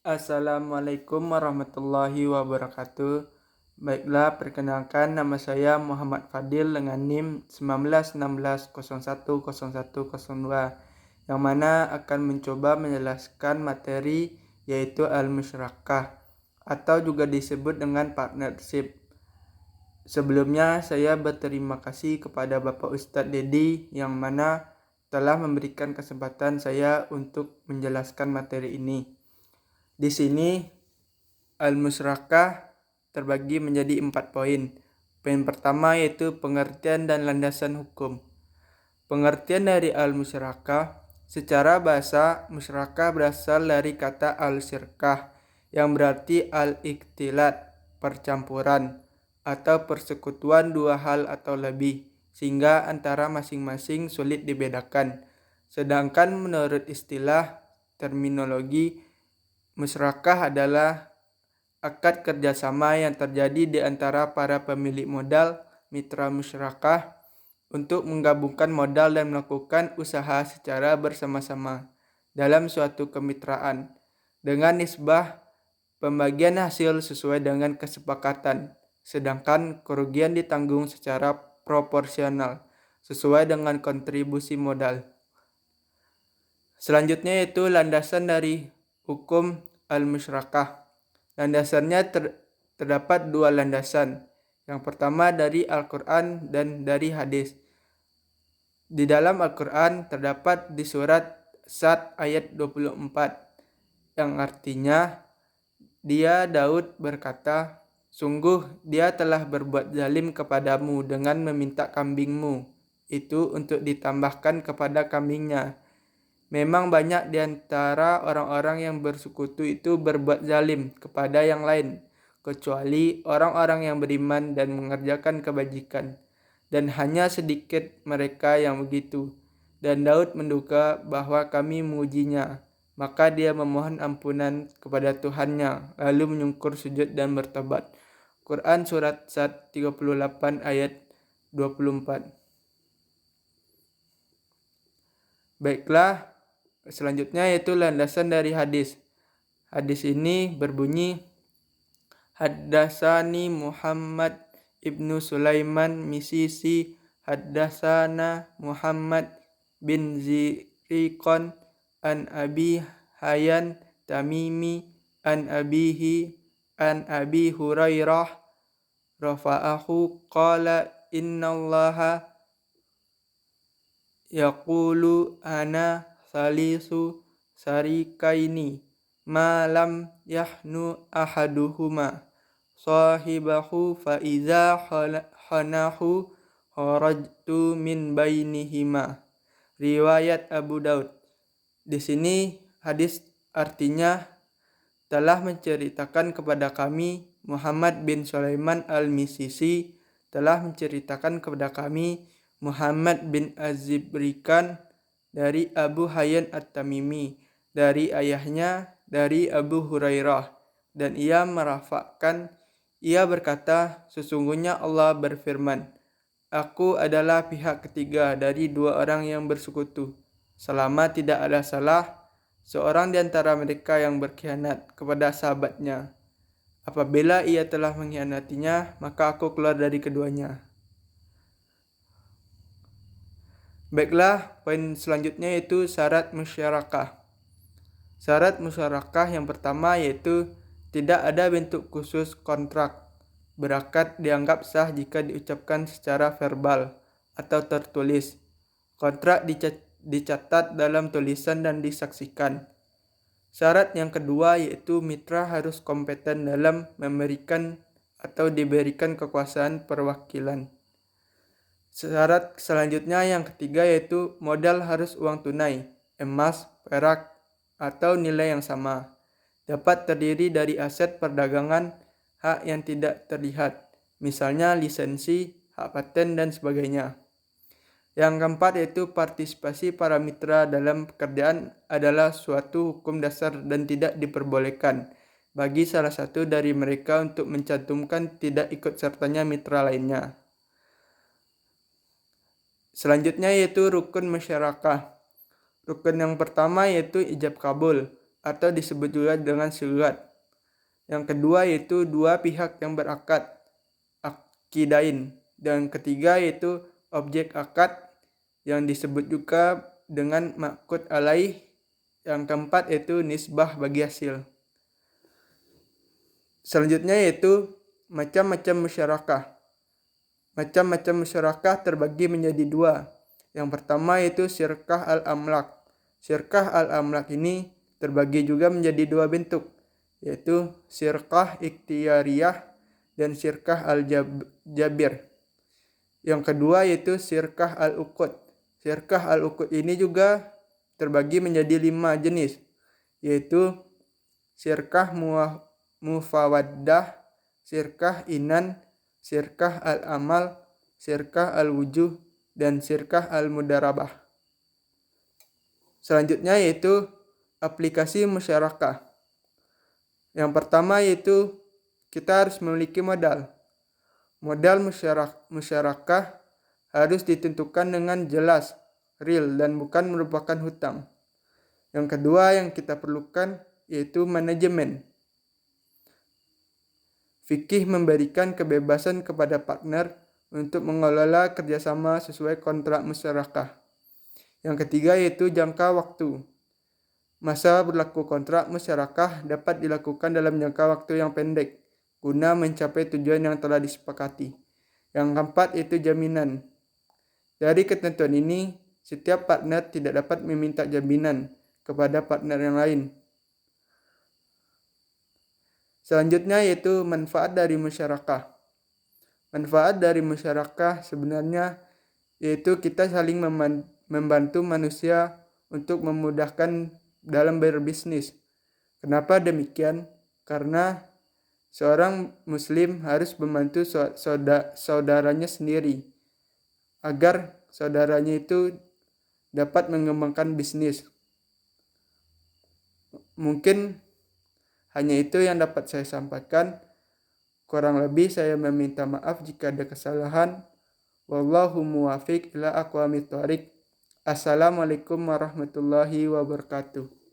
Assalamualaikum warahmatullahi wabarakatuh. Baiklah, perkenalkan nama saya Muhammad Fadil dengan NIM 1916010102 yang mana akan mencoba menjelaskan materi yaitu al-musyarakah atau juga disebut dengan partnership. Sebelumnya saya berterima kasih kepada Bapak Ustadz Dedi yang mana telah memberikan kesempatan saya untuk menjelaskan materi ini. Di sini al-musyarakah terbagi menjadi 4 poin. Poin pertama yaitu pengertian dan landasan hukum. Pengertian dari al-musyarakah, secara bahasa, musyarakah berasal dari kata al-syirkah yang berarti al-ikhtilat, percampuran, atau persekutuan dua hal atau lebih, sehingga antara masing-masing sulit dibedakan. Sedangkan menurut istilah terminologi, musyarakah adalah akad kerjasama yang terjadi di antara para pemilik modal, mitra musyarakah, untuk menggabungkan modal dan melakukan usaha secara bersama-sama dalam suatu kemitraan dengan nisbah pembagian hasil sesuai dengan kesepakatan, sedangkan kerugian ditanggung secara proporsional sesuai dengan kontribusi modal. Selanjutnya yaitu landasan dari hukum al-musyarakah. Landasannya terdapat dua landasan. Yang pertama dari Al-Quran dan dari hadis. Di dalam Al-Quran terdapat di surat Sad ayat 24 yang artinya dia Daud berkata, sungguh dia telah berbuat zalim kepadamu dengan meminta kambingmu itu untuk ditambahkan kepada kambingnya. Memang banyak di antara orang-orang yang bersekutu itu berbuat zalim kepada yang lain, kecuali orang-orang yang beriman dan mengerjakan kebajikan. Dan hanya sedikit mereka yang begitu. Dan Daud menduga bahwa kami mengujinya. Maka dia memohon ampunan kepada Tuhannya, lalu menyungkur sujud dan bertobat. Quran Surat Sad 38 ayat 24. Baiklah, selanjutnya yaitu landasan dari hadis. Hadis ini berbunyi, Haddasani Muhammad ibnu Sulaiman Misisi Haddasana Muhammad bin Zirikon an Abi Hayan Tamimi an Abihi an Abi Hurairah rafa'ahu qala innallaha yaqulu ana salisu sarikaini ma lam yahnu ahaduhuma sahibahu fa iza hanahu kharajtu min bainihima. Riwayat Abu Daud. Di sini hadis artinya telah menceritakan kepada kami Muhammad bin Sulaiman al-Misisi telah menceritakan kepada kami Muhammad bin Az-Zibrikan dari Abu Hayyan At-Tamimi dari ayahnya dari Abu Hurairah dan ia merafakkan, ia berkata, sesungguhnya Allah berfirman, aku adalah pihak ketiga dari dua orang yang bersekutu. Selama tidak ada salah seorang di antara mereka yang berkhianat kepada sahabatnya. Apabila ia telah mengkhianatinya, maka aku keluar dari keduanya. Baiklah, poin selanjutnya yaitu syarat musyarakah. Syarat musyarakah yang pertama yaitu tidak ada bentuk khusus kontrak. Berakad dianggap sah jika diucapkan secara verbal atau tertulis. Kontrak dicatat dalam tulisan dan disaksikan. Syarat yang kedua yaitu mitra harus kompeten dalam memberikan atau diberikan kekuasaan perwakilan. Syarat selanjutnya yang ketiga yaitu modal harus uang tunai, emas, perak, atau nilai yang sama. Dapat terdiri dari aset perdagangan, hak yang tidak terlihat, misalnya lisensi, hak paten, dan sebagainya. Yang keempat yaitu partisipasi para mitra dalam pekerjaan adalah suatu hukum dasar dan tidak diperbolehkan bagi salah satu dari mereka untuk mencantumkan tidak ikut sertanya mitra lainnya. Selanjutnya yaitu rukun musyarakah. Rukun yang pertama yaitu ijab kabul atau disebut juga dengan siluet. Yang kedua yaitu dua pihak yang berakad, akidain. Dan ketiga yaitu objek akad yang disebut juga dengan ma'qud alaih. Yang keempat yaitu nisbah bagi hasil. Selanjutnya yaitu macam-macam musyarakah. Macam-macam musyarakah terbagi menjadi dua. Yang pertama yaitu syirkah al-amlak. Syirkah al-amlak ini terbagi juga menjadi dua bentuk, yaitu syirkah ikhtiyariyah dan syirkah al-jabir. Yang kedua yaitu syirkah al-uqud. Syirkah al-uqud ini juga terbagi menjadi 5 jenis, yaitu syirkah mufawaddah, syirkah inan, syirkah al-amal, syirkah al-wujuh, dan syirkah al-mudarabah. Selanjutnya yaitu aplikasi musyarakah. Yang pertama yaitu kita harus memiliki modal. Modal musyarakah harus ditentukan dengan jelas, real, dan bukan merupakan hutang. Yang kedua yang kita perlukan yaitu manajemen. Fikih memberikan kebebasan kepada partner untuk mengelola kerjasama sesuai kontrak musyarakah. Yang ketiga yaitu jangka waktu. Masa berlaku kontrak musyarakah dapat dilakukan dalam jangka waktu yang pendek guna mencapai tujuan yang telah disepakati. Yang keempat yaitu jaminan. Dari ketentuan ini, setiap partner tidak dapat meminta jaminan kepada partner yang lain. Selanjutnya yaitu manfaat dari musyarakah. Manfaat dari musyarakah sebenarnya yaitu kita saling membantu manusia untuk memudahkan dalam berbisnis. Kenapa demikian? Karena seorang muslim harus membantu saudaranya sendiri agar saudaranya itu dapat mengembangkan bisnis. Mungkin hanya itu yang dapat saya sampaikan. Kurang lebih saya meminta maaf jika ada kesalahan. Wallahu muwafiq ila aqwamit thoriq. Assalamualaikum warahmatullahi wabarakatuh.